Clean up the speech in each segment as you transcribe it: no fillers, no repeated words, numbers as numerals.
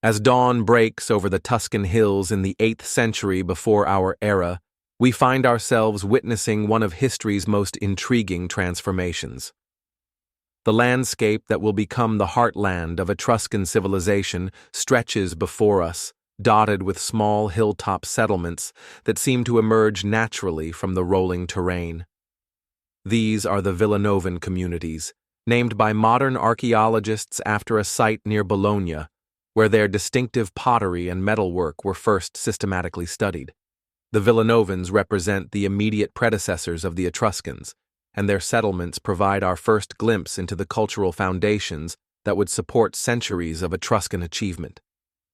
As dawn breaks over the Tuscan hills in the 8th century before our era, we find ourselves witnessing one of history's most intriguing transformations. The landscape that will become the heartland of Etruscan civilization stretches before us, dotted with small hilltop settlements that seem to emerge naturally from the rolling terrain. These are the Villanovan communities, named by modern archaeologists after a site near Bologna, where their distinctive pottery and metalwork were first systematically studied. The Villanovans represent the immediate predecessors of the Etruscans, and their settlements provide our first glimpse into the cultural foundations that would support centuries of Etruscan achievement.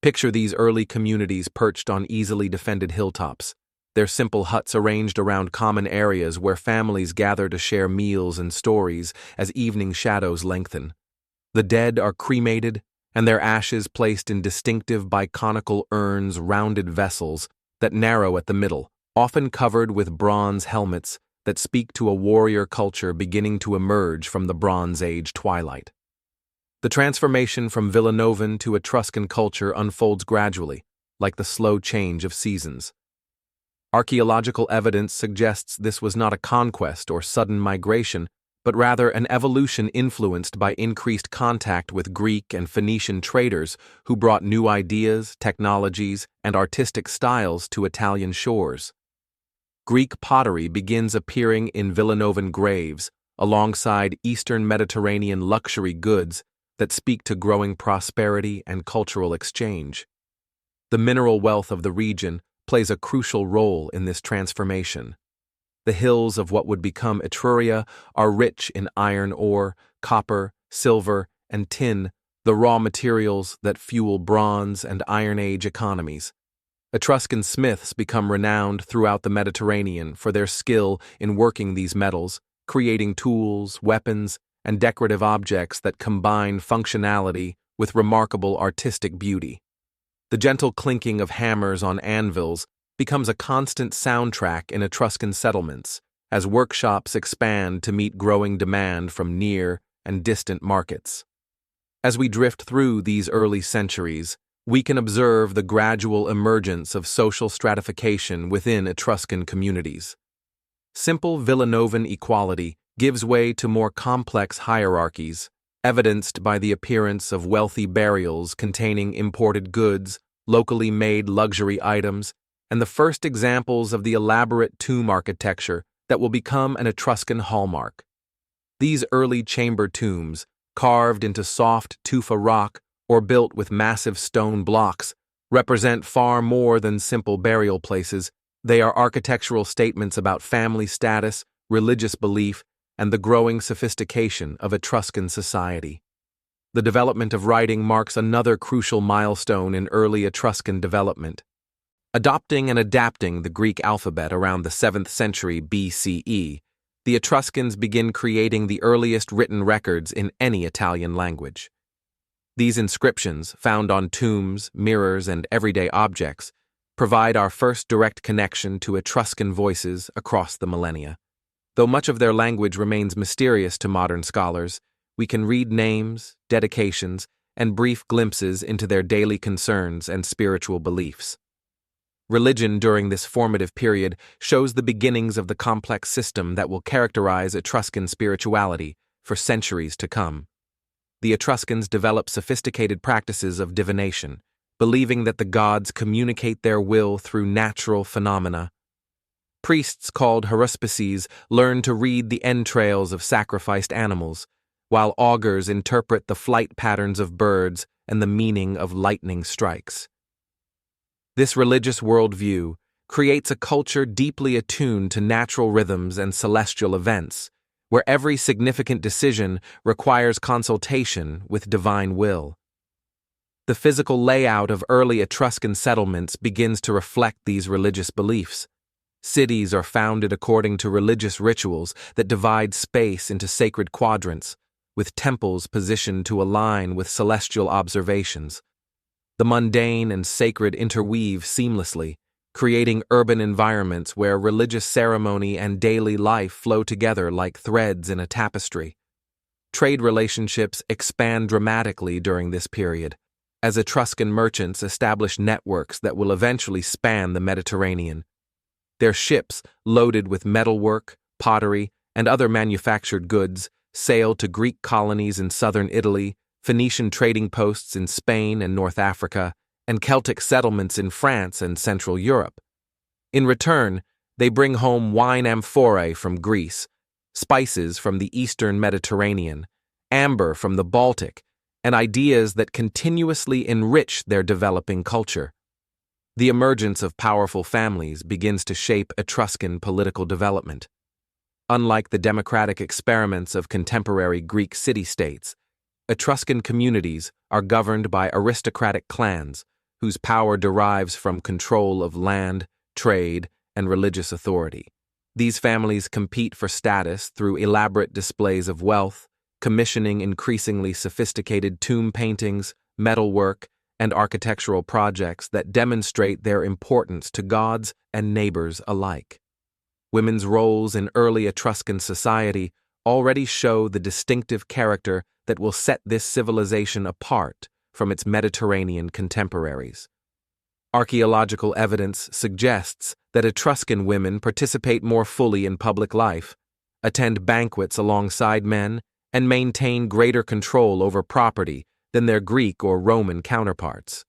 Picture these early communities perched on easily defended hilltops, their simple huts arranged around common areas where families gather to share meals and stories as evening shadows lengthen. The dead are cremated, and their ashes placed in distinctive biconical urns, rounded vessels that narrow at the middle, often covered with bronze helmets that speak to a warrior culture beginning to emerge from the Bronze Age twilight. The transformation from Villanovan to Etruscan culture unfolds gradually, like the slow change of seasons. Archaeological evidence suggests this was not a conquest or sudden migration, but rather an evolution influenced by increased contact with Greek and Phoenician traders who brought new ideas, technologies, and artistic styles to Italian shores. Greek pottery begins appearing in Villanovan graves, alongside Eastern Mediterranean luxury goods that speak to growing prosperity and cultural exchange. The mineral wealth of the region plays a crucial role in this transformation. The hills of what would become Etruria are rich in iron ore, copper, silver, and tin, the raw materials that fuel Bronze and Iron Age economies. Etruscan smiths become renowned throughout the Mediterranean for their skill in working these metals, creating tools, weapons, and decorative objects that combine functionality with remarkable artistic beauty. The gentle clinking of hammers on anvils becomes a constant soundtrack in Etruscan settlements as workshops expand to meet growing demand from near and distant markets. As we drift through these early centuries, we can observe the gradual emergence of social stratification within Etruscan communities. Simple Villanovan equality gives way to more complex hierarchies, evidenced by the appearance of wealthy burials containing imported goods, locally made luxury items, and the first examples of the elaborate tomb architecture that will become an Etruscan hallmark. These early chamber tombs, carved into soft tufa rock or built with massive stone blocks, represent far more than simple burial places. They are architectural statements about family status, religious belief, and the growing sophistication of Etruscan society. The development of writing marks another crucial milestone in early Etruscan development. Adopting and adapting the Greek alphabet around the 7th century BCE, the Etruscans begin creating the earliest written records in any Italian language. These inscriptions, found on tombs, mirrors, and everyday objects, provide our first direct connection to Etruscan voices across the millennia. Though much of their language remains mysterious to modern scholars, we can read names, dedications, and brief glimpses into their daily concerns and spiritual beliefs. Religion during this formative period shows the beginnings of the complex system that will characterize Etruscan spirituality for centuries to come. The Etruscans developed sophisticated practices of divination, believing that the gods communicate their will through natural phenomena. Priests called haruspices learn to read the entrails of sacrificed animals, while augurs interpret the flight patterns of birds and the meaning of lightning strikes. This religious worldview creates a culture deeply attuned to natural rhythms and celestial events, where every significant decision requires consultation with divine will. The physical layout of early Etruscan settlements begins to reflect these religious beliefs. Cities are founded according to religious rituals that divide space into sacred quadrants, with temples positioned to align with celestial observations. The mundane and sacred interweave seamlessly, creating urban environments where religious ceremony and daily life flow together like threads in a tapestry. Trade relationships expand dramatically during this period, as Etruscan merchants established networks that will eventually span the Mediterranean. Their ships, loaded with metalwork, pottery, and other manufactured goods, sailed to Greek colonies in southern Italy, Phoenician trading posts in Spain and North Africa, and Celtic settlements in France and Central Europe. In return, they bring home wine amphorae from Greece, spices from the eastern Mediterranean, amber from the Baltic, and ideas that continuously enrich their developing culture. The emergence of powerful families begins to shape Etruscan political development. Unlike the democratic experiments of contemporary Greek city-states, Etruscan communities are governed by aristocratic clans whose power derives from control of land, trade, and religious authority. These families compete for status through elaborate displays of wealth, commissioning increasingly sophisticated tomb paintings, metalwork, and architectural projects that demonstrate their importance to gods and neighbors alike. Women's roles in early Etruscan society already show the distinctive character that will set this civilization apart from its Mediterranean contemporaries. Archaeological evidence suggests that Etruscan women participate more fully in public life, attend banquets alongside men, and maintain greater control over property than their Greek or Roman counterparts.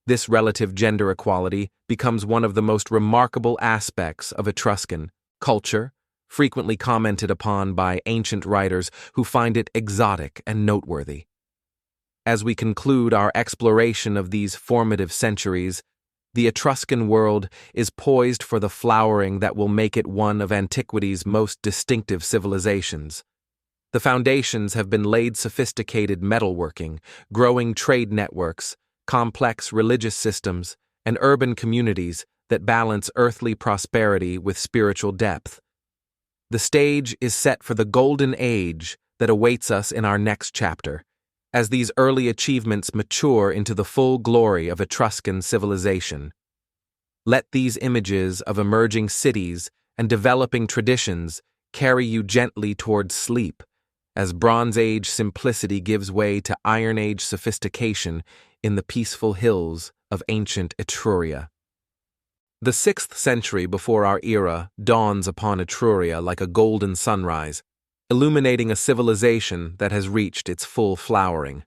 This relative gender equality becomes one of the most remarkable aspects of Etruscan culture, frequently commented upon by ancient writers who find it exotic and noteworthy. As we conclude our exploration of these formative centuries, the Etruscan world is poised for the flowering that will make it one of antiquity's most distinctive civilizations. The foundations have been laid: sophisticated metalworking, growing trade networks, complex religious systems, and urban communities that balance earthly prosperity with spiritual depth. The stage is set for the golden age that awaits us in our next chapter, as these early achievements mature into the full glory of Etruscan civilization. Let these images of emerging cities and developing traditions carry you gently towards sleep, as Bronze Age simplicity gives way to Iron Age sophistication in the peaceful hills of ancient Etruria. The 6th century before our era dawns upon Etruria like a golden sunrise, illuminating a civilization that has reached its full flowering.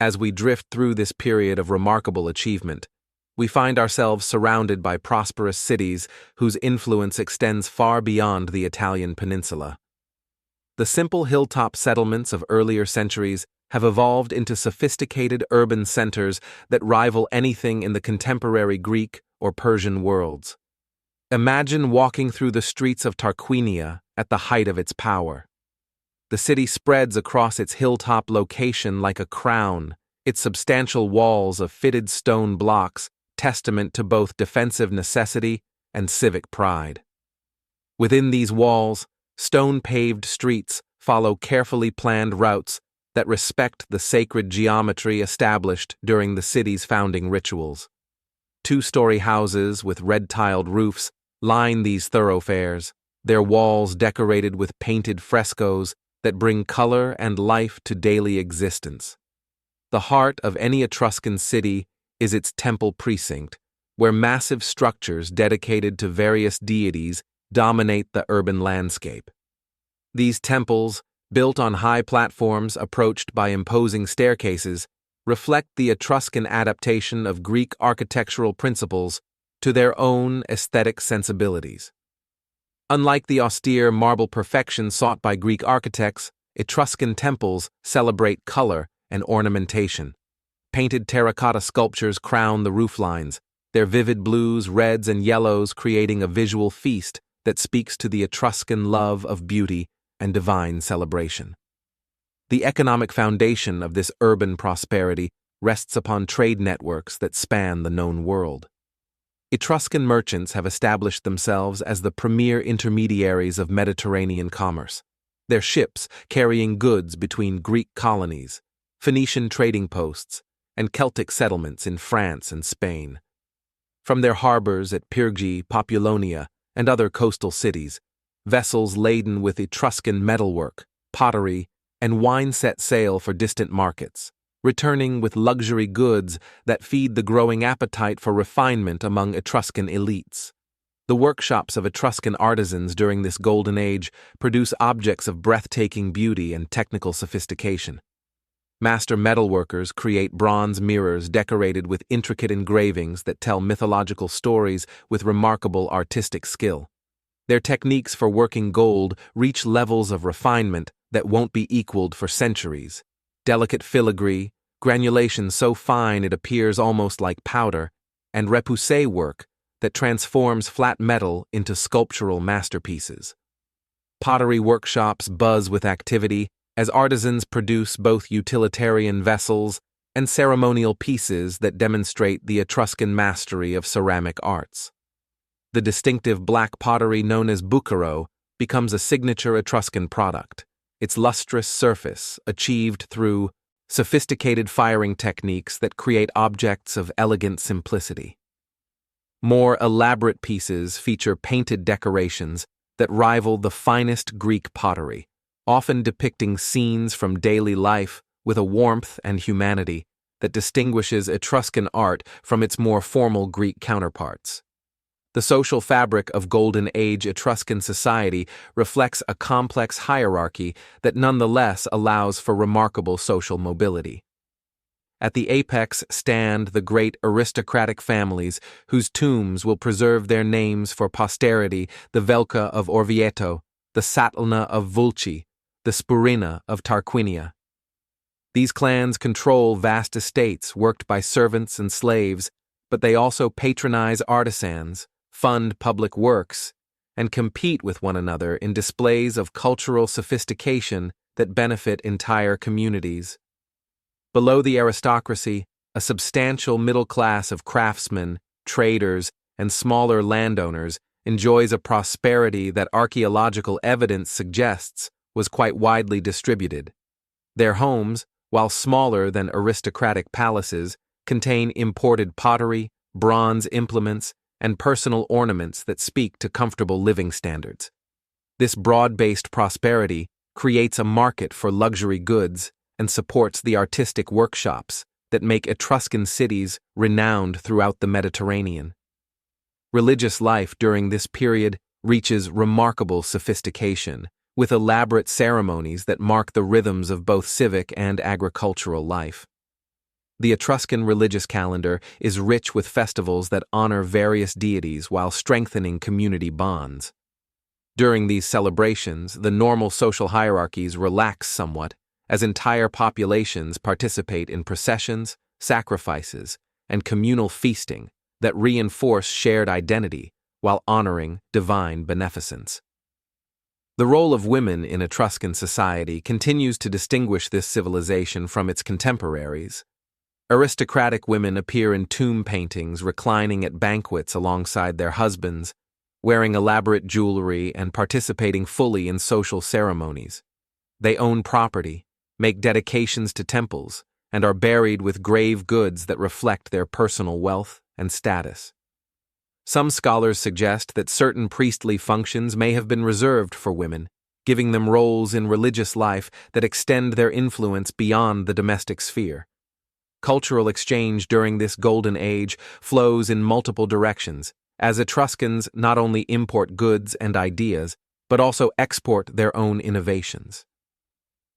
As we drift through this period of remarkable achievement, we find ourselves surrounded by prosperous cities whose influence extends far beyond the Italian peninsula. The simple hilltop settlements of earlier centuries have evolved into sophisticated urban centers that rival anything in the contemporary Greek or Persian worlds. Imagine walking through the streets of Tarquinia at the height of its power. The city spreads across its hilltop location like a crown, its substantial walls of fitted stone blocks testament to both defensive necessity and civic pride. Within these walls, stone-paved streets follow carefully planned routes that respect the sacred geometry established during the city's founding rituals. Two-story houses with red-tiled roofs line these thoroughfares, their walls decorated with painted frescoes that bring color and life to daily existence. The heart of any Etruscan city is its temple precinct, where massive structures dedicated to various deities dominate the urban landscape. These temples, built on high platforms approached by imposing staircases, reflect the Etruscan adaptation of Greek architectural principles to their own aesthetic sensibilities. Unlike the austere marble perfection sought by Greek architects, Etruscan temples celebrate color and ornamentation. Painted terracotta sculptures crown the rooflines, their vivid blues, reds, and yellows creating a visual feast that speaks to the Etruscan love of beauty and divine celebration. The economic foundation of this urban prosperity rests upon trade networks that span the known world. Etruscan merchants have established themselves as the premier intermediaries of Mediterranean commerce, their ships carrying goods between Greek colonies, Phoenician trading posts, and Celtic settlements in France and Spain. From their harbors at Pyrgi, Populonia, and other coastal cities, vessels laden with Etruscan metalwork, pottery, and wine set sail for distant markets. returning with luxury goods that feed the growing appetite for refinement among Etruscan elites. The workshops of Etruscan artisans during this golden age produce objects of breathtaking beauty and technical sophistication. Master metalworkers create bronze mirrors decorated with intricate engravings that tell mythological stories with remarkable artistic skill. Their techniques for working gold reach levels of refinement that won't be equaled for centuries. Delicate filigree, granulation so fine it appears almost like powder, and repoussé work that transforms flat metal into sculptural masterpieces. Pottery workshops buzz with activity as artisans produce both utilitarian vessels and ceremonial pieces that demonstrate the Etruscan mastery of ceramic arts. The distinctive black pottery known as bucaro becomes a signature Etruscan product, its lustrous surface achieved through sophisticated firing techniques that create objects of elegant simplicity. More elaborate pieces feature painted decorations that rival the finest Greek pottery, often depicting scenes from daily life with a warmth and humanity that distinguishes Etruscan art from its more formal Greek counterparts. The social fabric of Golden Age Etruscan society reflects a complex hierarchy that nonetheless allows for remarkable social mobility. At the apex stand the great aristocratic families whose tombs will preserve their names for posterity: the Velka of Orvieto, the Satlna of Vulci, the Spurina of Tarquinia. These clans control vast estates worked by servants and slaves, but they also patronize artisans, fund public works, and compete with one another in displays of cultural sophistication that benefit entire communities. Below the aristocracy, a substantial middle class of craftsmen, traders, and smaller landowners enjoys a prosperity that archaeological evidence suggests was quite widely distributed. Their homes, while smaller than aristocratic palaces, contain imported pottery, bronze implements, and personal ornaments that speak to comfortable living standards. This broad-based prosperity creates a market for luxury goods and supports the artistic workshops that make Etruscan cities renowned throughout the Mediterranean. Religious life during this period reaches remarkable sophistication, with elaborate ceremonies that mark the rhythms of both civic and agricultural life. The Etruscan religious calendar is rich with festivals that honor various deities while strengthening community bonds. During these celebrations, the normal social hierarchies relax somewhat, as entire populations participate in processions, sacrifices, and communal feasting that reinforce shared identity while honoring divine beneficence. The role of women in Etruscan society continues to distinguish this civilization from its contemporaries. Aristocratic women appear in tomb paintings reclining at banquets alongside their husbands, wearing elaborate jewelry and participating fully in social ceremonies. They own property, make dedications to temples, and are buried with grave goods that reflect their personal wealth and status. Some scholars suggest that certain priestly functions may have been reserved for women, giving them roles in religious life that extend their influence beyond the domestic sphere. Cultural exchange during this golden age flows in multiple directions, as Etruscans not only import goods and ideas, but also export their own innovations.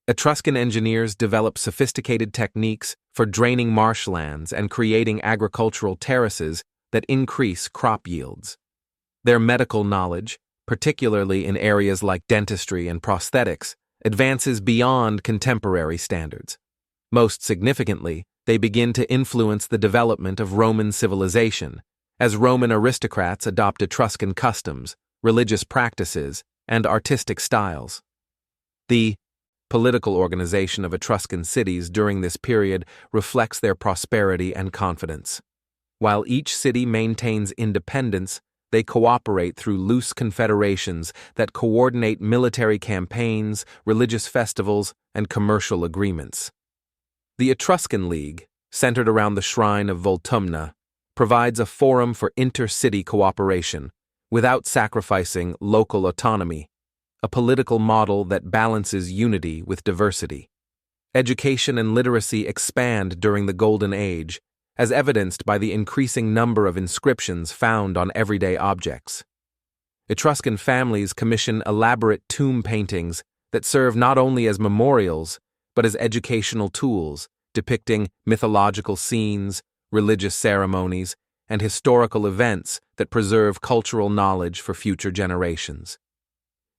Etruscan engineers develop sophisticated techniques for draining marshlands and creating agricultural terraces that increase crop yields. Their medical knowledge, particularly in areas like dentistry and prosthetics, advances beyond contemporary standards. Most significantly, they begin to influence the development of Roman civilization, as Roman aristocrats adopt Etruscan customs, religious practices, and artistic styles. The political organization of Etruscan cities during this period reflects their prosperity and confidence. While each city maintains independence, they cooperate through loose confederations that coordinate military campaigns, religious festivals, and commercial agreements. The Etruscan League, centered around the shrine of Voltumna, provides a forum for inter-city cooperation without sacrificing local autonomy, a political model that balances unity with diversity. Education and literacy expand during the Golden Age, as evidenced by the increasing number of inscriptions found on everyday objects. Etruscan families commission elaborate tomb paintings that serve not only as memorials, but as educational tools, depicting mythological scenes, religious ceremonies, and historical events that preserve cultural knowledge for future generations.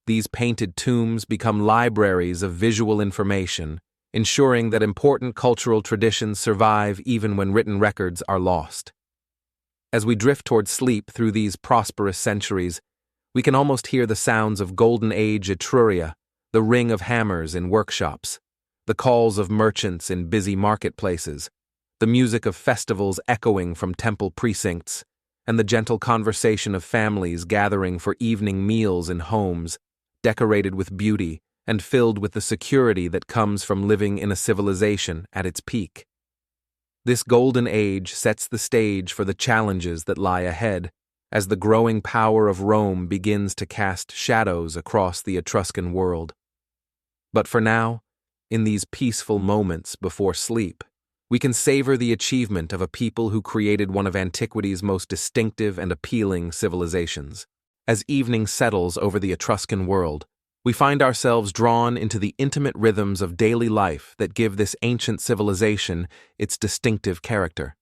These painted tombs become libraries of visual information, ensuring that important cultural traditions survive even when written records are lost. As we drift toward sleep through these prosperous centuries, we can almost hear the sounds of Golden Age Etruria, the ring of hammers in workshops, the calls of merchants in busy marketplaces, the music of festivals echoing from temple precincts, and the gentle conversation of families gathering for evening meals in homes decorated with beauty and filled with the security that comes from living in a civilization at its peak. This golden age sets the stage for the challenges that lie ahead, as the growing power of Rome begins to cast shadows across the Etruscan world. But for now, in these peaceful moments before sleep, we can savor the achievement of a people who created one of antiquity's most distinctive and appealing civilizations. As evening settles over the Etruscan world, we find ourselves drawn into the intimate rhythms of daily life that give this ancient civilization its distinctive character.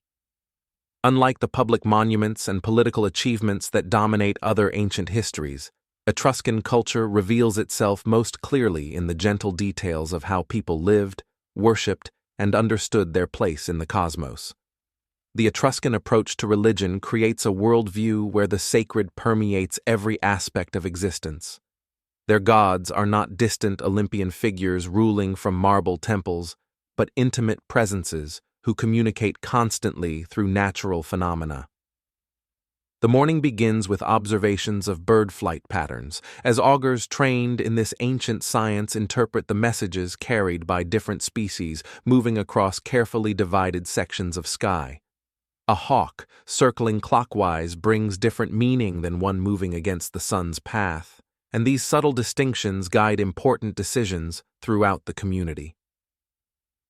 Unlike the public monuments and political achievements that dominate other ancient histories, Etruscan culture reveals itself most clearly in the gentle details of how people lived, worshipped, and understood their place in the cosmos. The Etruscan approach to religion creates a worldview where the sacred permeates every aspect of existence. Their gods are not distant Olympian figures ruling from marble temples, but intimate presences who communicate constantly through natural phenomena. The morning begins with observations of bird flight patterns, as augurs trained in this ancient science interpret the messages carried by different species moving across carefully divided sections of sky. A hawk circling clockwise brings different meaning than one moving against the sun's path, and these subtle distinctions guide important decisions throughout the community.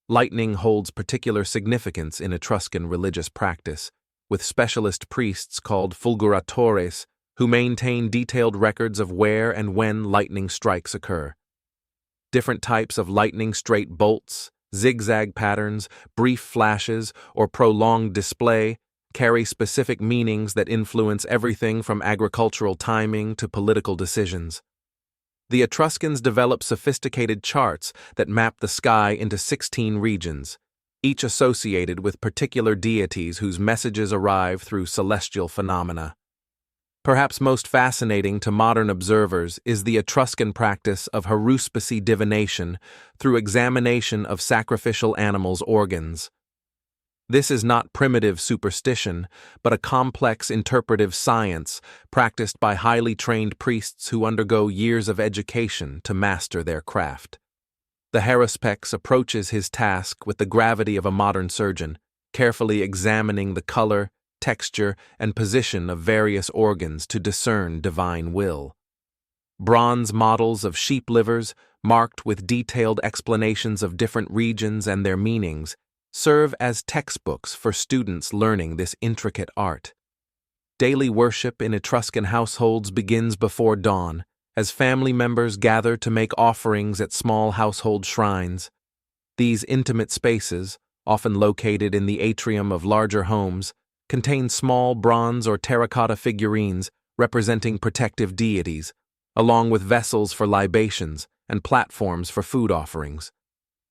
Lightning holds particular significance in Etruscan religious practice, with specialist priests called fulguratores who maintain detailed records of where and when lightning strikes occur. Different types of lightning-straight bolts, zigzag patterns, brief flashes, or prolonged display carry specific meanings that influence everything from agricultural timing to political decisions. The Etruscans developed sophisticated charts that map the sky into 16 regions, each associated with particular deities whose messages arrive through celestial phenomena. Perhaps most fascinating to modern observers is the Etruscan practice of haruspicy divination through examination of sacrificial animals' organs. This is not primitive superstition, but a complex interpretive science practiced by highly trained priests who undergo years of education to master their craft. The haruspice approaches his task with the gravity of a modern surgeon, carefully examining the color, texture, and position of various organs to discern divine will. Bronze models of sheep livers, marked with detailed explanations of different regions and their meanings, serve as textbooks for students learning this intricate art. Daily worship in Etruscan households begins before dawn, as family members gather to make offerings at small household shrines. These intimate spaces, often located in the atrium of larger homes, contain small bronze or terracotta figurines representing protective deities, along with vessels for libations and platforms for food offerings.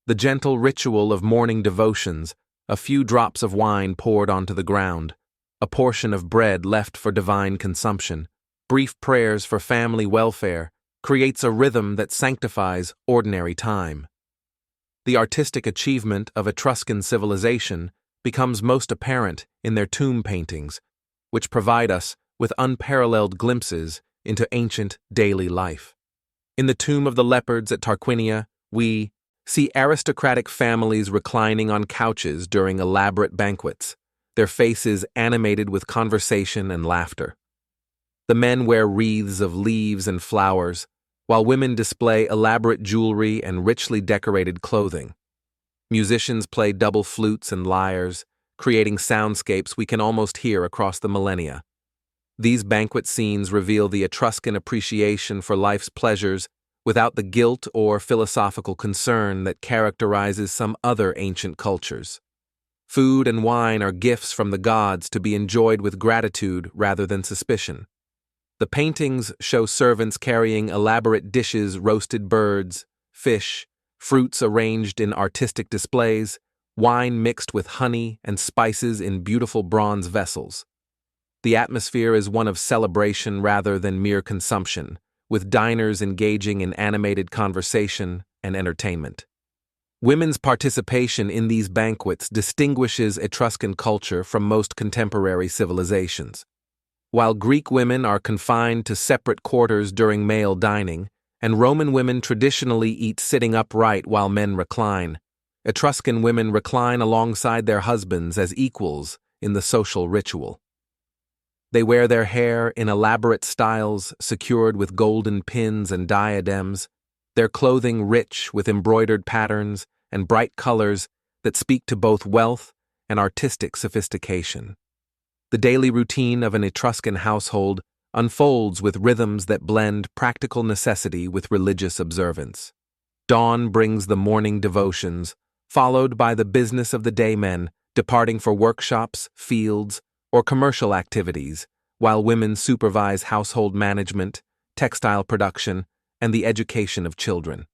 The gentle ritual of morning devotions, a few drops of wine poured onto the ground, a portion of bread left for divine consumption, brief prayers for family welfare, creates a rhythm that sanctifies ordinary time. The artistic achievement of Etruscan civilization becomes most apparent in their tomb paintings, which provide us with unparalleled glimpses into ancient daily life. In the Tomb of the Leopards at Tarquinia, we see aristocratic families reclining on couches during elaborate banquets, their faces animated with conversation and laughter. The men wear wreaths of leaves and flowers, while women display elaborate jewelry and richly decorated clothing. Musicians play double flutes and lyres, creating soundscapes we can almost hear across the millennia. These banquet scenes reveal the Etruscan appreciation for life's pleasures without the guilt or philosophical concern that characterizes some other ancient cultures. Food and wine are gifts from the gods to be enjoyed with gratitude rather than suspicion. The paintings show servants carrying elaborate dishes, roasted birds, fish, fruits arranged in artistic displays, wine mixed with honey and spices in beautiful bronze vessels. The atmosphere is one of celebration rather than mere consumption, with diners engaging in animated conversation and entertainment. Women's participation in these banquets distinguishes Etruscan culture from most contemporary civilizations. While Greek women are confined to separate quarters during male dining, and Roman women traditionally eat sitting upright while men recline, Etruscan women recline alongside their husbands as equals in the social ritual. They wear their hair in elaborate styles secured with golden pins and diadems, their clothing rich with embroidered patterns and bright colors that speak to both wealth and artistic sophistication. The daily routine of an Etruscan household unfolds with rhythms that blend practical necessity with religious observance. Dawn brings the morning devotions, followed by the business of the day, men departing for workshops, fields, or commercial activities, while women supervise household management, textile production, and the education of children.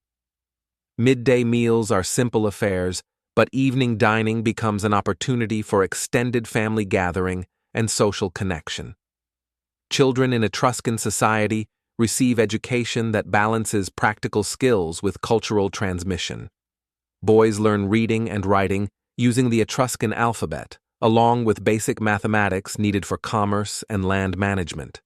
Midday meals are simple affairs, but evening dining becomes an opportunity for extended family gathering and social connection. Children in Etruscan society receive education that balances practical skills with cultural transmission. Boys learn reading and writing using the Etruscan alphabet, along with basic mathematics needed for commerce and land management.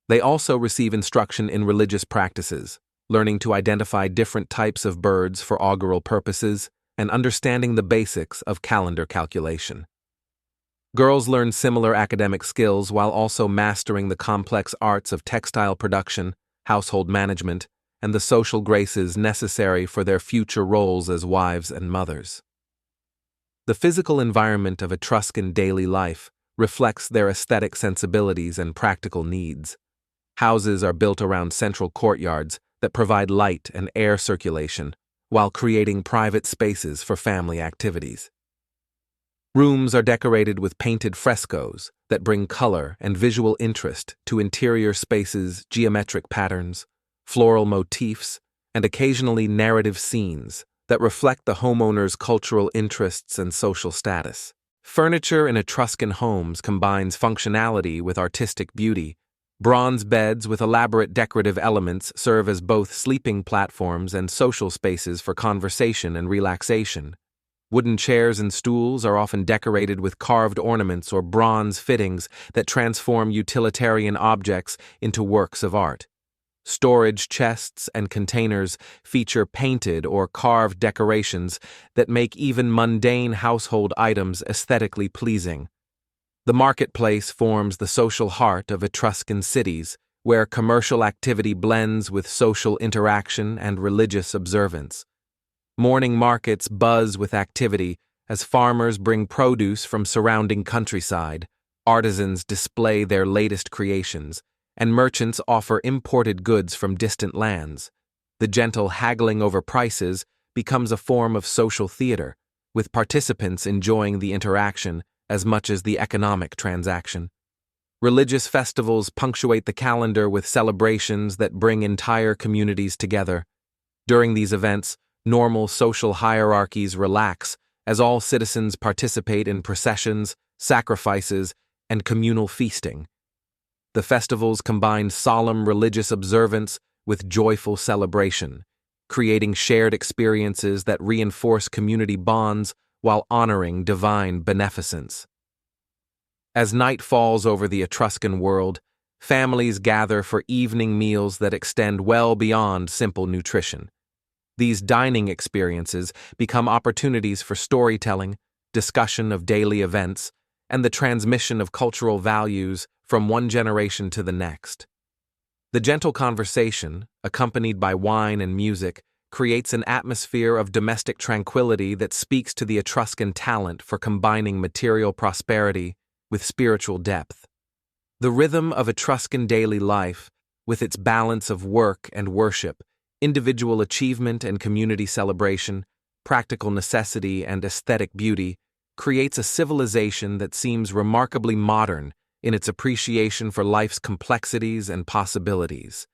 They also receive instruction in religious practices, learning to identify different types of birds for augural purposes and understanding the basics of calendar calculation. Girls learn similar academic skills while also mastering the complex arts of textile production, household management, and the social graces necessary for their future roles as wives and mothers. The physical environment of Etruscan daily life reflects their aesthetic sensibilities and practical needs. Houses are built around central courtyards that provide light and air circulation, while creating private spaces for family activities. Rooms are decorated with painted frescoes that bring color and visual interest to interior spaces, geometric patterns, floral motifs, and occasionally narrative scenes that reflect the homeowner's cultural interests and social status. Furniture in Etruscan homes combines functionality with artistic beauty. Bronze beds with elaborate decorative elements serve as both sleeping platforms and social spaces for conversation and relaxation. Wooden chairs and stools are often decorated with carved ornaments or bronze fittings that transform utilitarian objects into works of art. Storage chests and containers feature painted or carved decorations that make even mundane household items aesthetically pleasing. The marketplace forms the social heart of Etruscan cities, where commercial activity blends with social interaction and religious observance. Morning markets buzz with activity as farmers bring produce from surrounding countryside, artisans display their latest creations, and merchants offer imported goods from distant lands. The gentle haggling over prices becomes a form of social theater, with participants enjoying the interaction as much as the economic transaction. Religious festivals punctuate the calendar with celebrations that bring entire communities together. During these events, normal social hierarchies relax as all citizens participate in processions, sacrifices, and communal feasting. The festivals combine solemn religious observance with joyful celebration, creating shared experiences that reinforce community bonds while honoring divine beneficence. As night falls over the Etruscan world, families gather for evening meals that extend well beyond simple nutrition. These dining experiences become opportunities for storytelling, discussion of daily events, and the transmission of cultural values from one generation to the next. The gentle conversation, accompanied by wine and music, creates an atmosphere of domestic tranquility that speaks to the Etruscan talent for combining material prosperity with spiritual depth. The rhythm of Etruscan daily life, with its balance of work and worship, individual achievement and community celebration, practical necessity and aesthetic beauty, creates a civilization that seems remarkably modern in its appreciation for life's complexities and possibilities.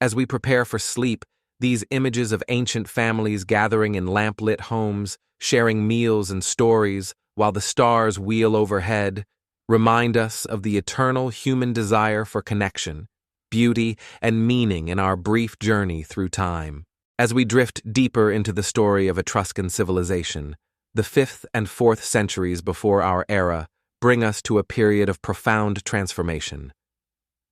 As we prepare for sleep, these images of ancient families gathering in lamplit homes, sharing meals and stories while the stars wheel overhead, remind us of the eternal human desire for connection, beauty, and meaning in our brief journey through time. As we drift deeper into the story of Etruscan civilization, the 5th and 4th centuries before our era bring us to a period of profound transformation.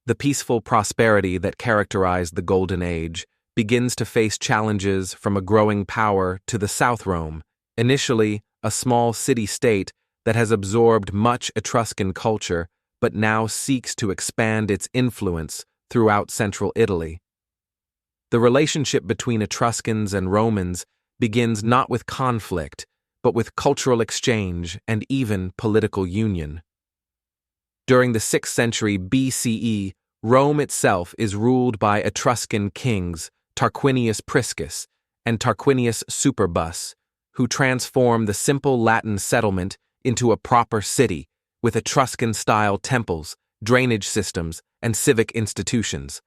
The peaceful prosperity that characterized the Golden Age begins to face challenges from a growing power to the South Rome, initially a small city-state that has absorbed much Etruscan culture but now seeks to expand its influence throughout central Italy. The relationship between Etruscans and Romans begins not with conflict, but with cultural exchange and even political union. During the 6th century BCE, Rome itself is ruled by Etruscan kings Tarquinius Priscus and Tarquinius Superbus, who transform the simple Latin settlement into a proper city with Etruscan-style temples, drainage systems, and civic institutions.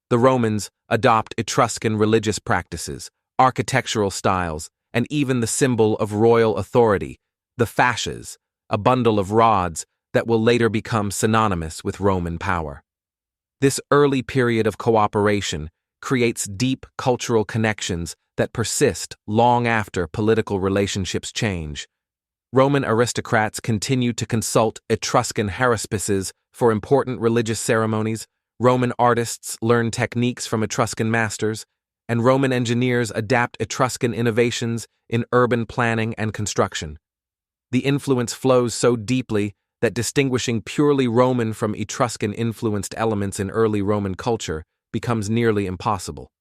The Romans adopt Etruscan religious practices, architectural styles, and even the symbol of royal authority, the fasces, a bundle of rods that will later become synonymous with Roman power. This early period of cooperation creates deep cultural connections that persist long after political relationships change. Roman aristocrats continue to consult Etruscan haruspices for important religious ceremonies, Roman artists learn techniques from Etruscan masters, and Roman engineers adapt Etruscan innovations in urban planning and construction. The influence flows so deeply that distinguishing purely Roman from Etruscan-influenced elements in early Roman culture becomes nearly impossible.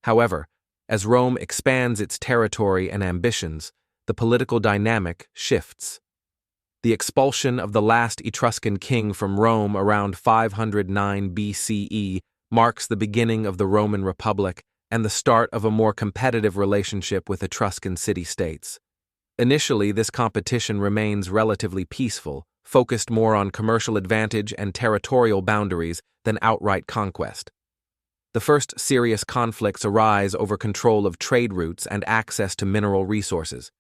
However, as Rome expands its territory and ambitions, the political dynamic shifts. The expulsion of the last Etruscan king from Rome around 509 BCE marks the beginning of the Roman Republic and the start of a more competitive relationship with Etruscan city-states. Initially, this competition remains relatively peaceful, focused more on commercial advantage and territorial boundaries than outright conquest. The first serious conflicts arise over control of trade routes and access to mineral resources.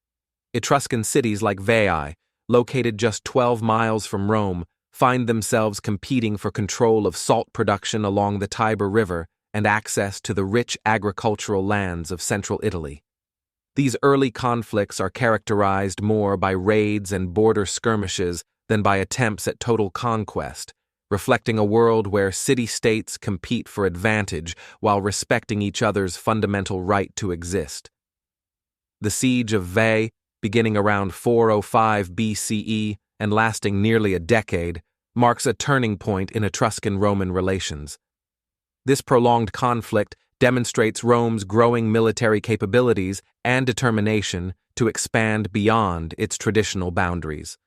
Etruscan cities like Veii, located just 12 miles from Rome, find themselves competing for control of salt production along the Tiber River and access to the rich agricultural lands of central Italy. These early conflicts are characterized more by raids and border skirmishes than by attempts at total conquest, reflecting a world where city-states compete for advantage while respecting each other's fundamental right to exist. The siege of Veii, beginning around 405 BCE and lasting nearly a decade, marks a turning point in Etruscan-Roman relations. This prolonged conflict demonstrates Rome's growing military capabilities and determination to expand beyond its traditional boundaries.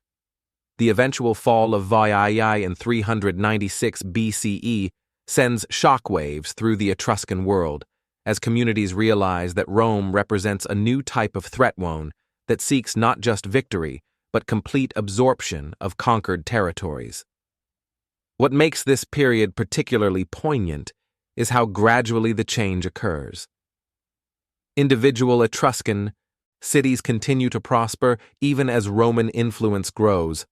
The eventual fall of Veii in 396 BCE sends shockwaves through the Etruscan world, as communities realize that Rome represents a new type of threat zone that seeks not just victory, but complete absorption of conquered territories. What makes this period particularly poignant is how gradually the change occurs. Individual Etruscan cities continue to prosper even as Roman influence grows.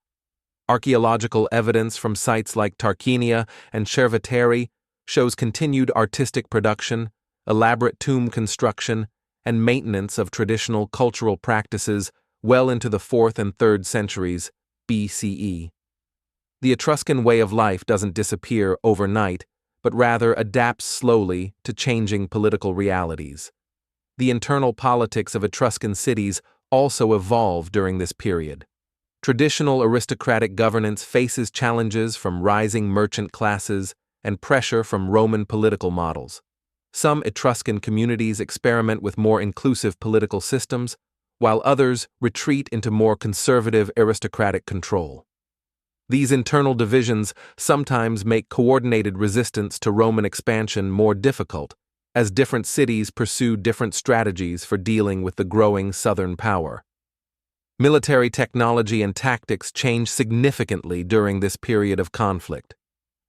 Archaeological evidence from sites like Tarquinia and Cerveteri shows continued artistic production, elaborate tomb construction, and maintenance of traditional cultural practices well into the 4th and 3rd centuries BCE. The Etruscan way of life doesn't disappear overnight, but rather adapts slowly to changing political realities. The internal politics of Etruscan cities also evolve during this period. Traditional aristocratic governance faces challenges from rising merchant classes and pressure from Roman political models. Some Etruscan communities experiment with more inclusive political systems, while others retreat into more conservative aristocratic control. These internal divisions sometimes make coordinated resistance to Roman expansion more difficult, as different cities pursue different strategies for dealing with the growing southern power. Military technology and tactics change significantly during this period of conflict.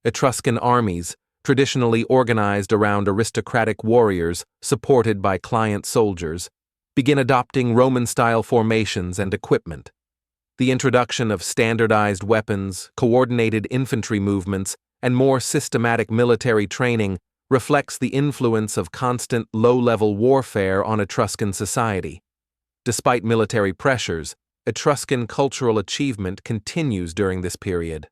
Etruscan armies, traditionally organized around aristocratic warriors supported by client soldiers, begin adopting Roman-style formations and equipment. The introduction of standardized weapons, coordinated infantry movements, and more systematic military training reflects the influence of constant low-level warfare on Etruscan society. Despite military pressures, Etruscan cultural achievement continues during this period.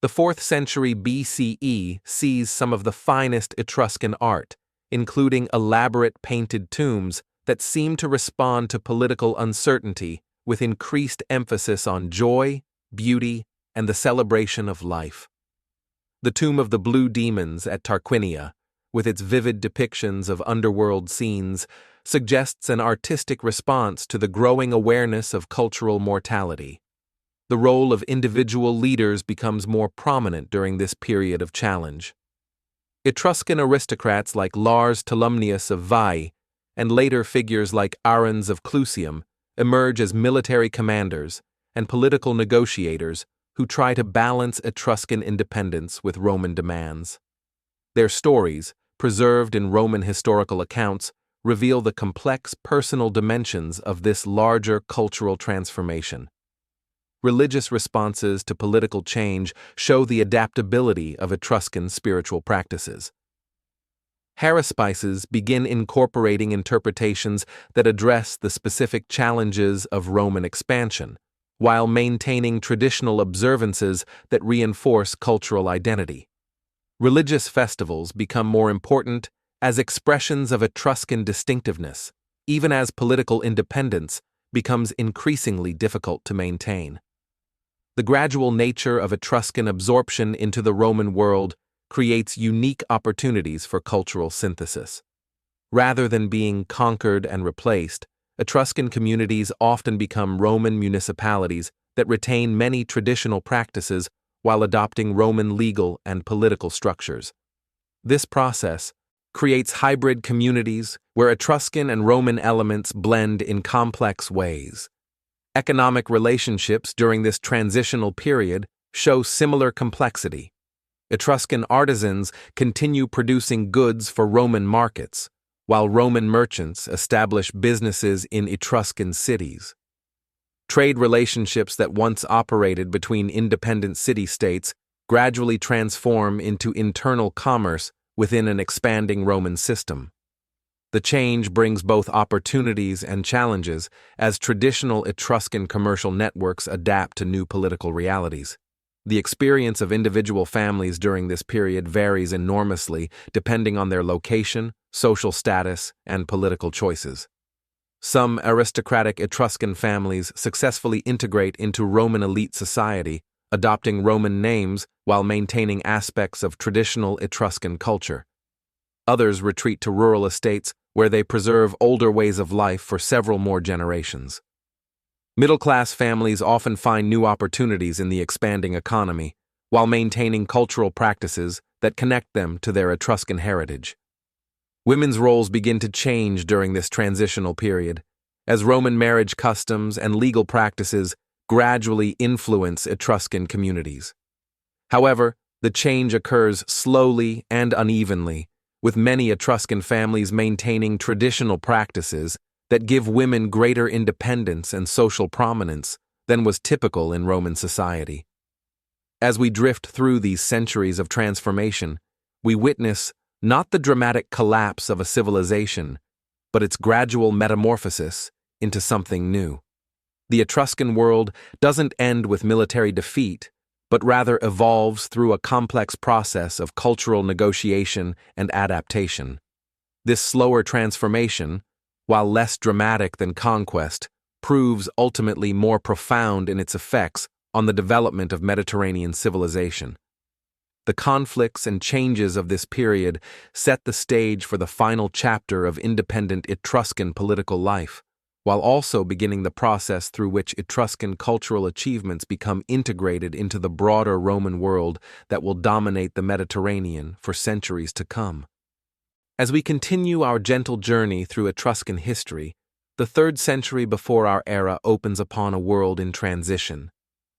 The 4th century BCE sees some of the finest Etruscan art, including elaborate painted tombs that seem to respond to political uncertainty with increased emphasis on joy, beauty, and the celebration of life. The Tomb of the Blue Demons at Tarquinia, with its vivid depictions of underworld scenes, suggests an artistic response to the growing awareness of cultural mortality. The role of individual leaders becomes more prominent during this period of challenge. Etruscan aristocrats like Lars Tolumnius of Veii and later figures like Arruns of Clusium emerge as military commanders and political negotiators who try to balance Etruscan independence with Roman demands. Their stories, preserved in Roman historical accounts, reveal the complex personal dimensions of this larger cultural transformation. Religious responses to political change show the adaptability of Etruscan spiritual practices. Haruspices begin incorporating interpretations that address the specific challenges of Roman expansion, while maintaining traditional observances that reinforce cultural identity. Religious festivals become more important as expressions of Etruscan distinctiveness, even as political independence becomes increasingly difficult to maintain. The gradual nature of Etruscan absorption into the Roman world creates unique opportunities for cultural synthesis. Rather than being conquered and replaced, Etruscan communities often become Roman municipalities that retain many traditional practices while adopting Roman legal and political structures. This process creates hybrid communities where Etruscan and Roman elements blend in complex ways. Economic relationships during this transitional period show similar complexity. Etruscan artisans continue producing goods for Roman markets, while Roman merchants establish businesses in Etruscan cities. Trade relationships that once operated between independent city-states gradually transform into internal commerce within an expanding Roman system. The change brings both opportunities and challenges as traditional Etruscan commercial networks adapt to new political realities. The experience of individual families during this period varies enormously depending on their location, social status, and political choices. Some aristocratic Etruscan families successfully integrate into Roman elite society, adopting Roman names while maintaining aspects of traditional Etruscan culture. Others retreat to rural estates where they preserve older ways of life for several more generations. Middle-class families often find new opportunities in the expanding economy, while maintaining cultural practices that connect them to their Etruscan heritage. Women's roles begin to change during this transitional period, as Roman marriage customs and legal practices gradually influence Etruscan communities. However, the change occurs slowly and unevenly, with many Etruscan families maintaining traditional practices that give women greater independence and social prominence than was typical in Roman society. As we drift through these centuries of transformation, we witness not the dramatic collapse of a civilization, but its gradual metamorphosis into something new. The Etruscan world doesn't end with military defeat, but rather evolves through a complex process of cultural negotiation and adaptation. This slower transformation, while less dramatic than conquest, proves ultimately more profound in its effects on the development of Mediterranean civilization. The conflicts and changes of this period set the stage for the final chapter of independent Etruscan political life, while also beginning the process through which Etruscan cultural achievements become integrated into the broader Roman world that will dominate the Mediterranean for centuries to come. As we continue our gentle journey through Etruscan history, the 3rd century before our era opens upon a world in transition.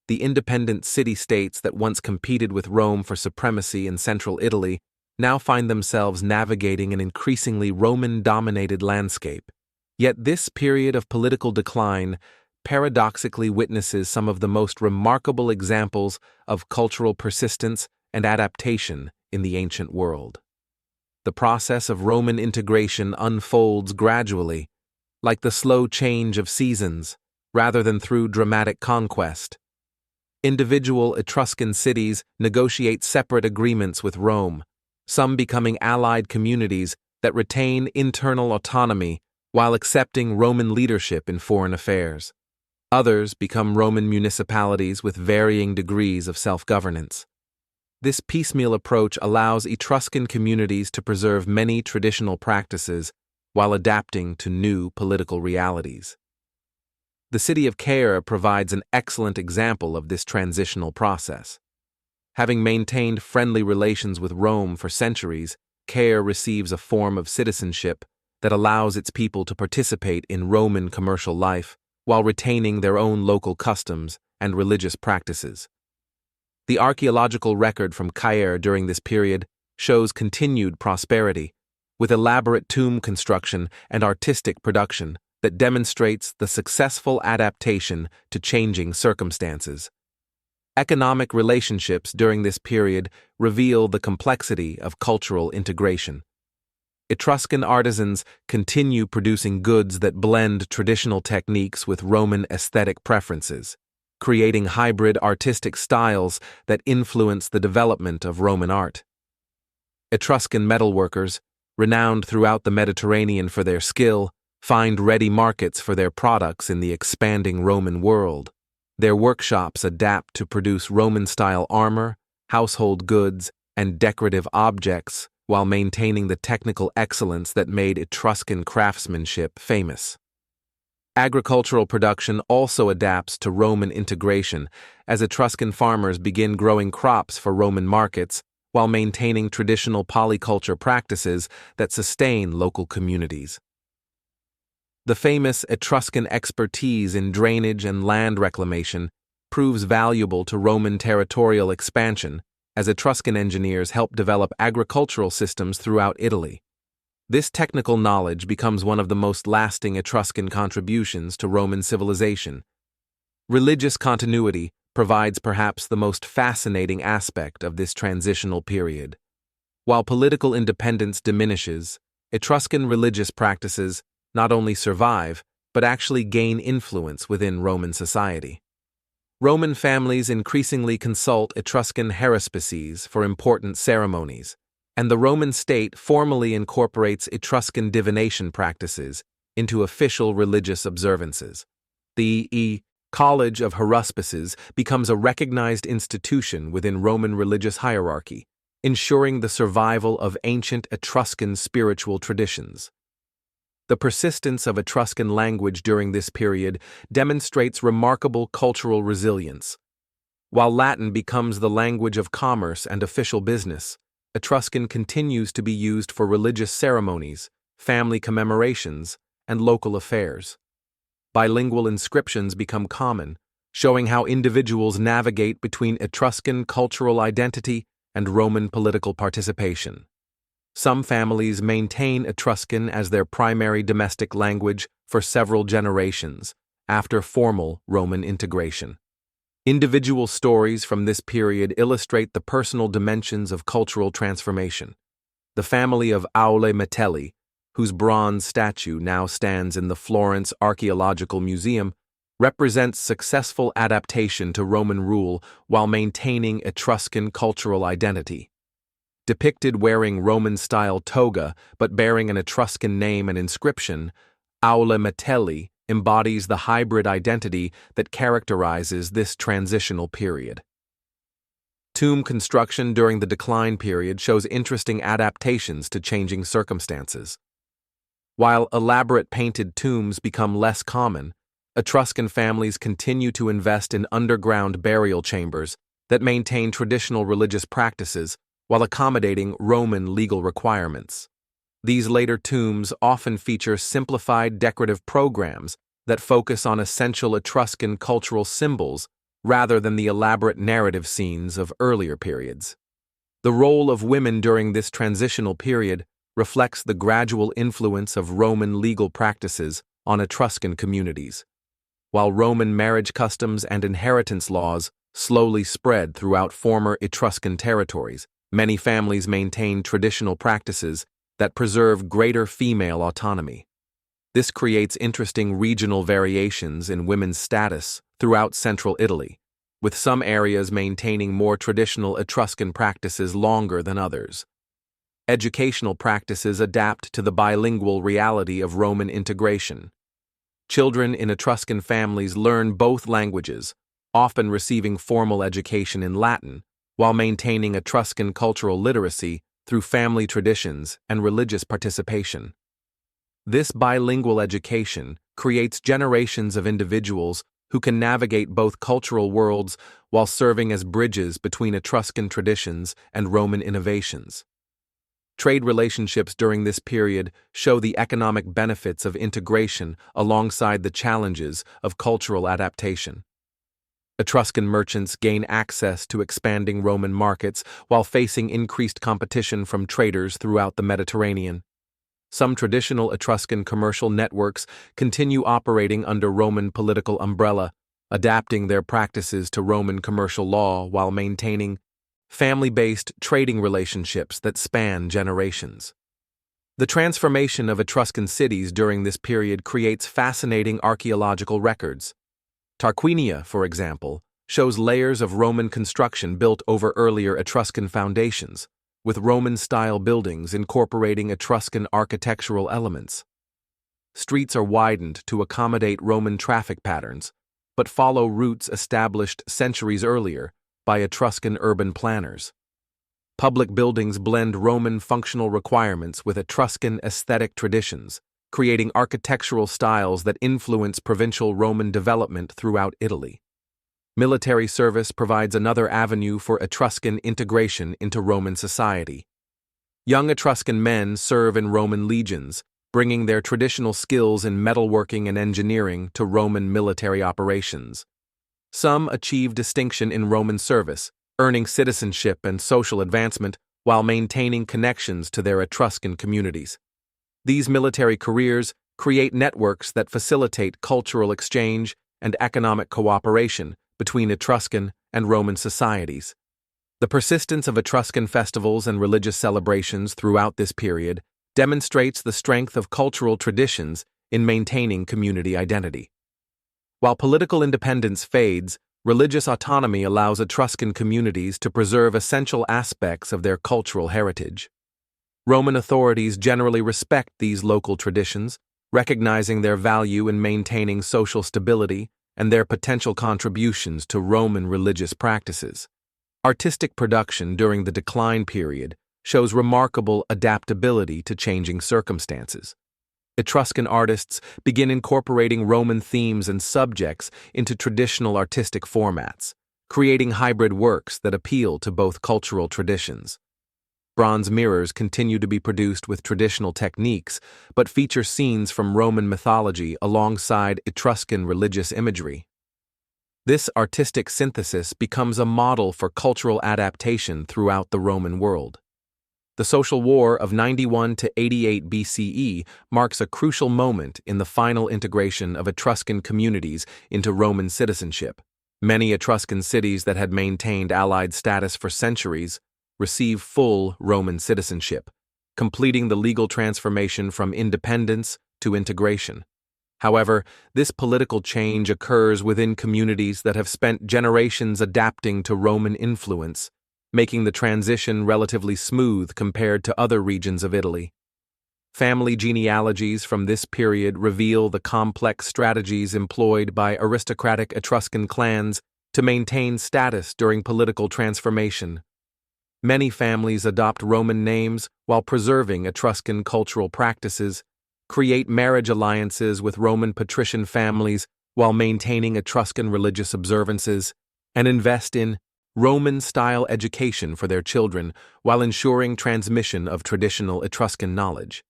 The independent city-states that once competed with Rome for supremacy in central Italy now find themselves navigating an increasingly Roman-dominated landscape. Yet this period of political decline paradoxically witnesses some of the most remarkable examples of cultural persistence and adaptation in the ancient world. The process of Roman integration unfolds gradually, like the slow change of seasons, rather than through dramatic conquest. Individual Etruscan cities negotiate separate agreements with Rome, some becoming allied communities that retain internal autonomy while accepting Roman leadership in foreign affairs. Others become Roman municipalities with varying degrees of self-governance. This piecemeal approach allows Etruscan communities to preserve many traditional practices while adapting to new political realities. The city of Caere provides an excellent example of this transitional process. Having maintained friendly relations with Rome for centuries, Caere receives a form of citizenship that allows its people to participate in Roman commercial life while retaining their own local customs and religious practices. The archaeological record from Caere during this period shows continued prosperity, with elaborate tomb construction and artistic production that demonstrates the successful adaptation to changing circumstances. Economic relationships during this period reveal the complexity of cultural integration. Etruscan artisans continue producing goods that blend traditional techniques with Roman aesthetic preferences, creating hybrid artistic styles that influence the development of Roman art. Etruscan metalworkers, renowned throughout the Mediterranean for their skill, find ready markets for their products in the expanding Roman world. Their workshops adapt to produce Roman-style armor, household goods, and decorative objects while maintaining the technical excellence that made Etruscan craftsmanship famous. Agricultural production also adapts to Roman integration as Etruscan farmers begin growing crops for Roman markets while maintaining traditional polyculture practices that sustain local communities. The famous Etruscan expertise in drainage and land reclamation proves valuable to Roman territorial expansion as Etruscan engineers help develop agricultural systems throughout Italy. This technical knowledge becomes one of the most lasting Etruscan contributions to Roman civilization. Religious continuity provides perhaps the most fascinating aspect of this transitional period. While political independence diminishes, Etruscan religious practices not only survive, but actually gain influence within Roman society. Roman families increasingly consult Etruscan haruspices for important ceremonies, and the Roman state formally incorporates Etruscan divination practices into official religious observances. The College of Haruspices becomes a recognized institution within Roman religious hierarchy, ensuring the survival of ancient Etruscan spiritual traditions. The persistence of Etruscan language during this period demonstrates remarkable cultural resilience. While Latin becomes the language of commerce and official business, Etruscan continues to be used for religious ceremonies, family commemorations, and local affairs. Bilingual inscriptions become common, showing how individuals navigate between Etruscan cultural identity and Roman political participation. Some families maintain Etruscan as their primary domestic language for several generations after formal Roman integration. Individual stories from this period illustrate the personal dimensions of cultural transformation. The family of Aule Metelli, whose bronze statue now stands in the Florence Archaeological Museum, represents successful adaptation to Roman rule while maintaining Etruscan cultural identity. Depicted wearing Roman-style toga but bearing an Etruscan name and inscription, Aule Metelli embodies the hybrid identity that characterizes this transitional period. Tomb construction during the decline period shows interesting adaptations to changing circumstances. While elaborate painted tombs become less common, Etruscan families continue to invest in underground burial chambers that maintain traditional religious practices while accommodating Roman legal requirements. These later tombs often feature simplified decorative programs that focus on essential Etruscan cultural symbols rather than the elaborate narrative scenes of earlier periods. The role of women during this transitional period reflects the gradual influence of Roman legal practices on Etruscan communities. While Roman marriage customs and inheritance laws slowly spread throughout former Etruscan territories, many families maintain traditional practices that preserve greater female autonomy. This creates interesting regional variations in women's status throughout central Italy, with some areas maintaining more traditional Etruscan practices longer than others. Educational practices adapt to the bilingual reality of Roman integration. Children in Etruscan families learn both languages, often receiving formal education in Latin, while maintaining Etruscan cultural literacy through family traditions and religious participation. This bilingual education creates generations of individuals who can navigate both cultural worlds while serving as bridges between Etruscan traditions and Roman innovations. Trade relationships during this period show the economic benefits of integration alongside the challenges of cultural adaptation. Etruscan merchants gain access to expanding Roman markets while facing increased competition from traders throughout the Mediterranean. Some traditional Etruscan commercial networks continue operating under Roman political umbrella, adapting their practices to Roman commercial law while maintaining family-based trading relationships that span generations. The transformation of Etruscan cities during this period creates fascinating archaeological records. Tarquinia, for example, shows layers of Roman construction built over earlier Etruscan foundations, with Roman-style buildings incorporating Etruscan architectural elements. Streets are widened to accommodate Roman traffic patterns, but follow routes established centuries earlier by Etruscan urban planners. Public buildings blend Roman functional requirements with Etruscan aesthetic traditions, creating architectural styles that influence provincial Roman development throughout Italy. Military service provides another avenue for Etruscan integration into Roman society. Young Etruscan men serve in Roman legions, bringing their traditional skills in metalworking and engineering to Roman military operations. Some achieve distinction in Roman service, earning citizenship and social advancement while maintaining connections to their Etruscan communities. These military careers create networks that facilitate cultural exchange and economic cooperation between Etruscan and Roman societies. The persistence of Etruscan festivals and religious celebrations throughout this period demonstrates the strength of cultural traditions in maintaining community identity. While political independence fades, religious autonomy allows Etruscan communities to preserve essential aspects of their cultural heritage. Roman authorities generally respect these local traditions, recognizing their value in maintaining social stability and their potential contributions to Roman religious practices. Artistic production during the decline period shows remarkable adaptability to changing circumstances. Etruscan artists begin incorporating Roman themes and subjects into traditional artistic formats, creating hybrid works that appeal to both cultural traditions. Bronze mirrors continue to be produced with traditional techniques, but feature scenes from Roman mythology alongside Etruscan religious imagery. This artistic synthesis becomes a model for cultural adaptation throughout the Roman world. The social war of 91 to 88 BCE marks a crucial moment in the final integration of Etruscan communities into Roman citizenship. Many Etruscan cities that had maintained allied status for centuries receive full Roman citizenship, completing the legal transformation from independence to integration. However, this political change occurs within communities that have spent generations adapting to Roman influence, making the transition relatively smooth compared to other regions of Italy. Family genealogies from this period reveal the complex strategies employed by aristocratic Etruscan clans to maintain status during political transformation. Many families adopt Roman names while preserving Etruscan cultural practices, create marriage alliances with Roman patrician families while maintaining Etruscan religious observances, and invest in Roman-style education for their children while ensuring transmission of traditional Etruscan knowledge.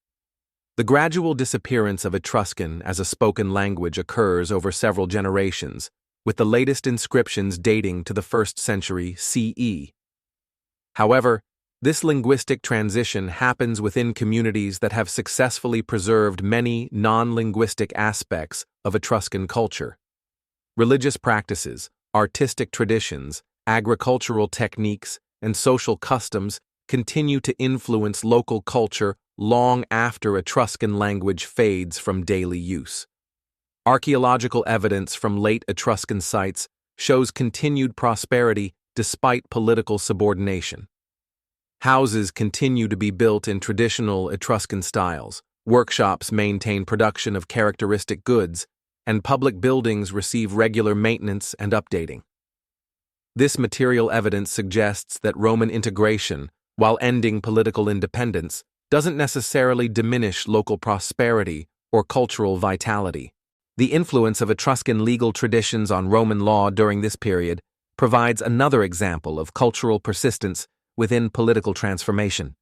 The gradual disappearance of Etruscan as a spoken language occurs over several generations, with the latest inscriptions dating to the 1st century CE. However, this linguistic transition happens within communities that have successfully preserved many non-linguistic aspects of Etruscan culture. Religious practices, artistic traditions, agricultural techniques, and social customs continue to influence local culture long after Etruscan language fades from daily use. Archaeological evidence from late Etruscan sites shows continued prosperity despite political subordination. Houses continue to be built in traditional Etruscan styles, workshops maintain production of characteristic goods, and public buildings receive regular maintenance and updating. This material evidence suggests that Roman integration, while ending political independence, doesn't necessarily diminish local prosperity or cultural vitality. The influence of Etruscan legal traditions on Roman law during this period provides another example of cultural persistence within political transformation.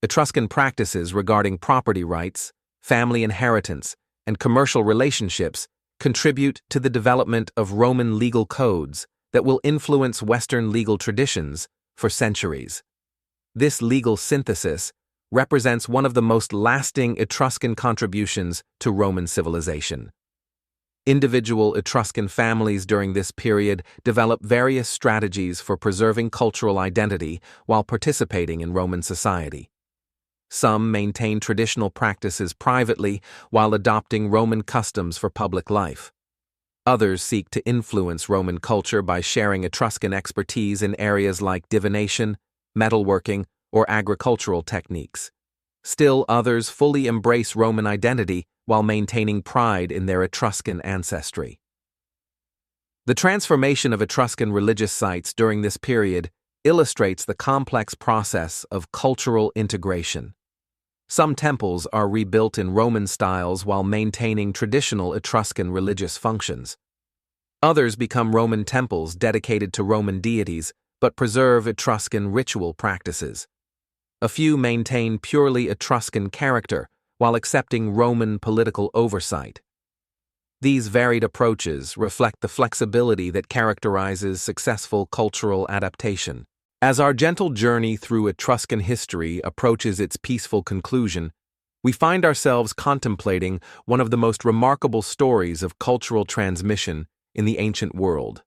Etruscan practices regarding property rights, family inheritance, and commercial relationships contribute to the development of Roman legal codes that will influence Western legal traditions for centuries. This legal synthesis represents one of the most lasting Etruscan contributions to Roman civilization. Individual Etruscan families during this period develop various strategies for preserving cultural identity while participating in Roman society. Some maintain traditional practices privately while adopting Roman customs for public life. Others seek to influence Roman culture by sharing Etruscan expertise in areas like divination, metalworking, or agricultural techniques. Still others fully embrace Roman identity while maintaining pride in their Etruscan ancestry. The transformation of Etruscan religious sites during this period illustrates the complex process of cultural integration. Some temples are rebuilt in Roman styles while maintaining traditional Etruscan religious functions. Others become Roman temples dedicated to Roman deities but preserve Etruscan ritual practices. A few maintain purely Etruscan character while accepting Roman political oversight. These varied approaches reflect the flexibility that characterizes successful cultural adaptation. As our gentle journey through Etruscan history approaches its peaceful conclusion, we find ourselves contemplating one of the most remarkable stories of cultural transmission in the ancient world.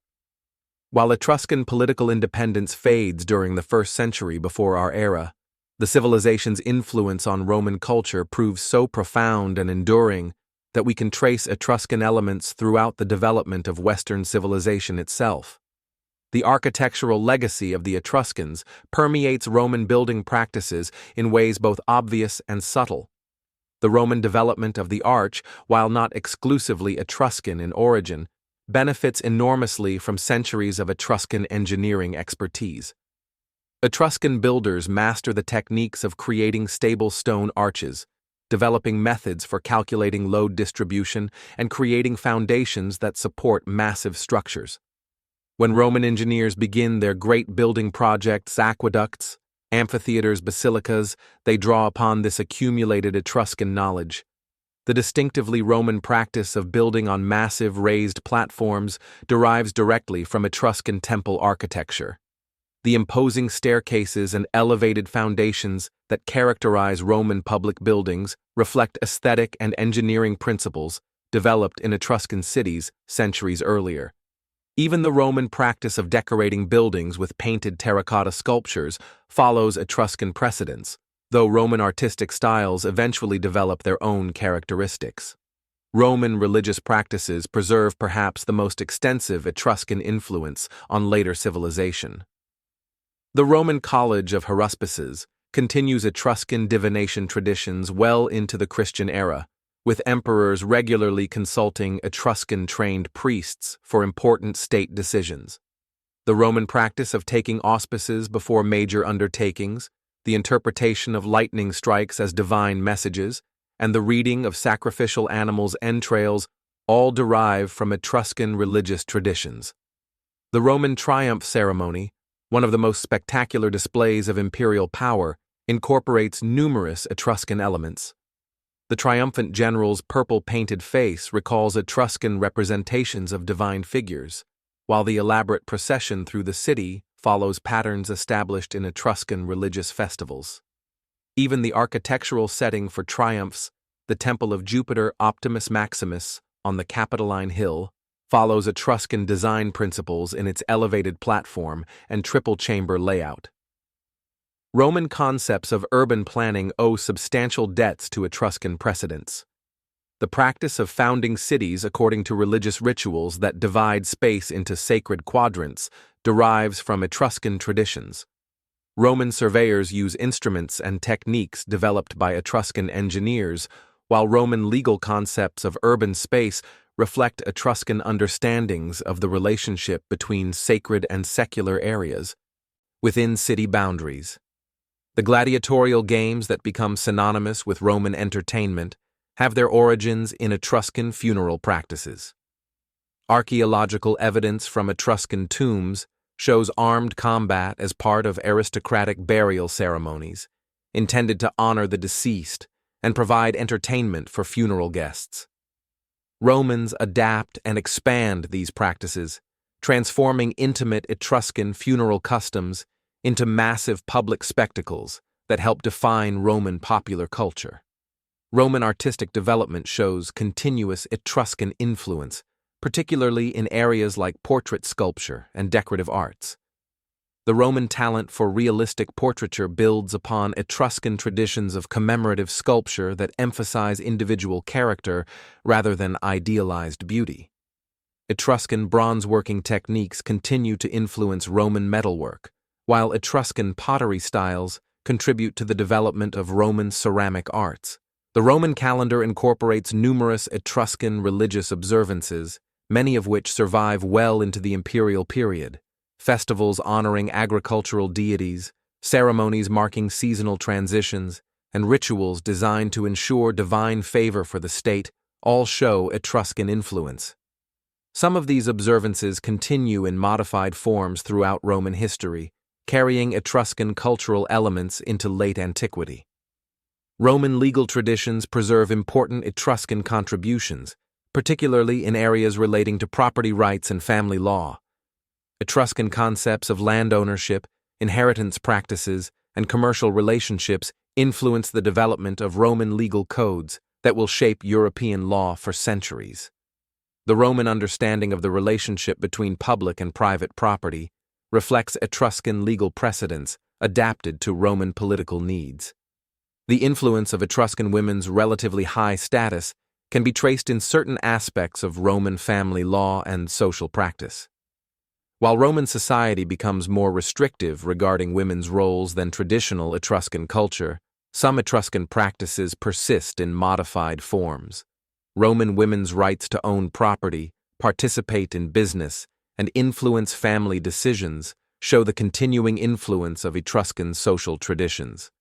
While Etruscan political independence fades during the 1st century before our era, the civilization's influence on Roman culture proves so profound and enduring that we can trace Etruscan elements throughout the development of Western civilization itself. The architectural legacy of the Etruscans permeates Roman building practices in ways both obvious and subtle. The Roman development of the arch, while not exclusively Etruscan in origin, benefits enormously from centuries of Etruscan engineering expertise. Etruscan builders master the techniques of creating stable stone arches, developing methods for calculating load distribution, and creating foundations that support massive structures. When Roman engineers begin their great building projects, aqueducts, amphitheaters, basilicas, they draw upon this accumulated Etruscan knowledge. The distinctively Roman practice of building on massive raised platforms derives directly from Etruscan temple architecture. The imposing staircases and elevated foundations that characterize Roman public buildings reflect aesthetic and engineering principles developed in Etruscan cities centuries earlier. Even the Roman practice of decorating buildings with painted terracotta sculptures follows Etruscan precedents, though Roman artistic styles eventually develop their own characteristics. Roman religious practices preserve perhaps the most extensive Etruscan influence on later civilization. The Roman College of Haruspices continues Etruscan divination traditions well into the Christian era, with emperors regularly consulting Etruscan-trained priests for important state decisions. The Roman practice of taking auspices before major undertakings, the interpretation of lightning strikes as divine messages, and the reading of sacrificial animals' entrails all derive from Etruscan religious traditions. The Roman triumph ceremony, one of the most spectacular displays of imperial power, incorporates numerous Etruscan elements. The triumphant general's purple-painted face recalls Etruscan representations of divine figures, while the elaborate procession through the city follows patterns established in Etruscan religious festivals. Even the architectural setting for triumphs, the Temple of Jupiter Optimus Maximus on the Capitoline Hill, follows Etruscan design principles in its elevated platform and triple-chamber layout. Roman concepts of urban planning owe substantial debts to Etruscan precedents. The practice of founding cities according to religious rituals that divide space into sacred quadrants derives from Etruscan traditions. Roman surveyors use instruments and techniques developed by Etruscan engineers, while Roman legal concepts of urban space reflect Etruscan understandings of the relationship between sacred and secular areas within city boundaries. The gladiatorial games that become synonymous with Roman entertainment have their origins in Etruscan funeral practices. Archaeological evidence from Etruscan tombs shows armed combat as part of aristocratic burial ceremonies, intended to honor the deceased and provide entertainment for funeral guests. Romans adapt and expand these practices, transforming intimate Etruscan funeral customs into massive public spectacles that help define Roman popular culture. Roman artistic development shows continuous Etruscan influence, particularly in areas like portrait sculpture and decorative arts. The Roman talent for realistic portraiture builds upon Etruscan traditions of commemorative sculpture that emphasize individual character rather than idealized beauty. Etruscan bronze-working techniques continue to influence Roman metalwork, while Etruscan pottery styles contribute to the development of Roman ceramic arts. The Roman calendar incorporates numerous Etruscan religious observances, many of which survive well into the imperial period. Festivals honoring agricultural deities, ceremonies marking seasonal transitions, and rituals designed to ensure divine favor for the state all show Etruscan influence. Some of these observances continue in modified forms throughout Roman history, carrying Etruscan cultural elements into late antiquity. Roman legal traditions preserve important Etruscan contributions, particularly in areas relating to property rights and family law. Etruscan concepts of land ownership, inheritance practices, and commercial relationships influence the development of Roman legal codes that will shape European law for centuries. The Roman understanding of the relationship between public and private property reflects Etruscan legal precedents adapted to Roman political needs. The influence of Etruscan women's relatively high status can be traced in certain aspects of Roman family law and social practice. While Roman society becomes more restrictive regarding women's roles than traditional Etruscan culture, some Etruscan practices persist in modified forms. Roman women's rights to own property, participate in business, and influence family decisions show the continuing influence of Etruscan social traditions.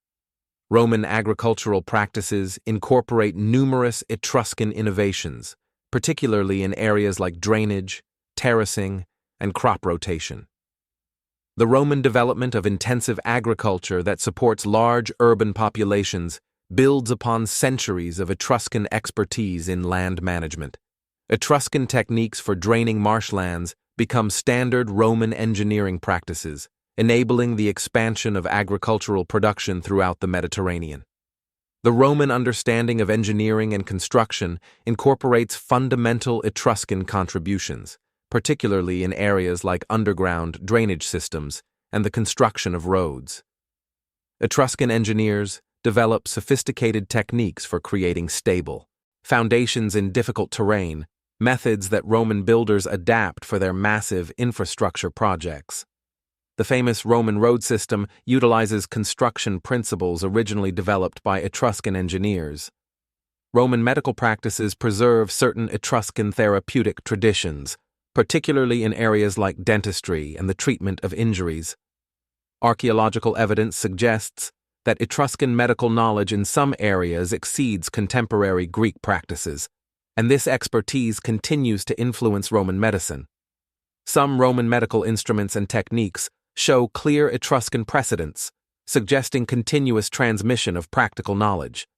Roman agricultural practices incorporate numerous Etruscan innovations, particularly in areas like drainage, terracing, and crop rotation. The Roman development of intensive agriculture that supports large urban populations builds upon centuries of Etruscan expertise in land management. Etruscan techniques for draining marshlands become standard Roman engineering practices, enabling the expansion of agricultural production throughout the Mediterranean. The Roman understanding of engineering and construction incorporates fundamental Etruscan contributions, particularly in areas like underground drainage systems and the construction of roads. Etruscan engineers develop sophisticated techniques for creating stable foundations in difficult terrain, methods that Roman builders adapt for their massive infrastructure projects. The famous Roman road system utilizes construction principles originally developed by Etruscan engineers. Roman medical practices preserve certain Etruscan therapeutic traditions, particularly in areas like dentistry and the treatment of injuries. Archaeological evidence suggests that Etruscan medical knowledge in some areas exceeds contemporary Greek practices, and this expertise continues to influence Roman medicine. Some Roman medical instruments and techniques show clear Etruscan precedents, suggesting continuous transmission of practical knowledge.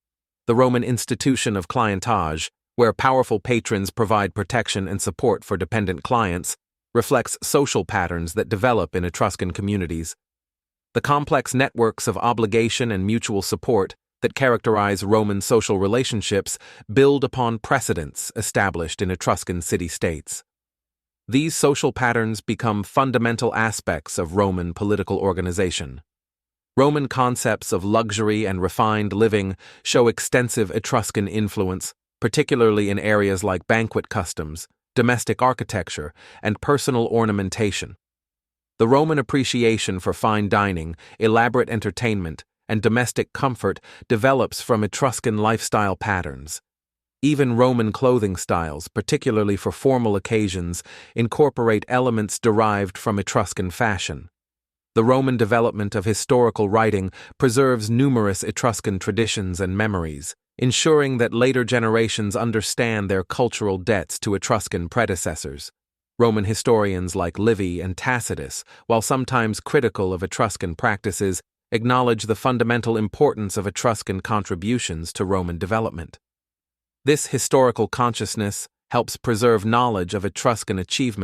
The Roman institution of clientage, where powerful patrons provide protection and support for dependent clients, reflects social patterns that develop in Etruscan communities. The complex networks of obligation and mutual support that characterize Roman social relationships build upon precedents established in Etruscan city-states. These social patterns become fundamental aspects of Roman political organization. Roman concepts of luxury and refined living show extensive Etruscan influence, particularly in areas like banquet customs, domestic architecture, and personal ornamentation. The Roman appreciation for fine dining, elaborate entertainment, and domestic comfort develops from Etruscan lifestyle patterns. Even Roman clothing styles, particularly for formal occasions, incorporate elements derived from Etruscan fashion. The Roman development of historical writing preserves numerous Etruscan traditions and memories, ensuring that later generations understand their cultural debts to Etruscan predecessors. Roman historians like Livy and Tacitus, while sometimes critical of Etruscan practices, acknowledge the fundamental importance of Etruscan contributions to Roman development. This historical consciousness helps preserve knowledge of Etruscan achievements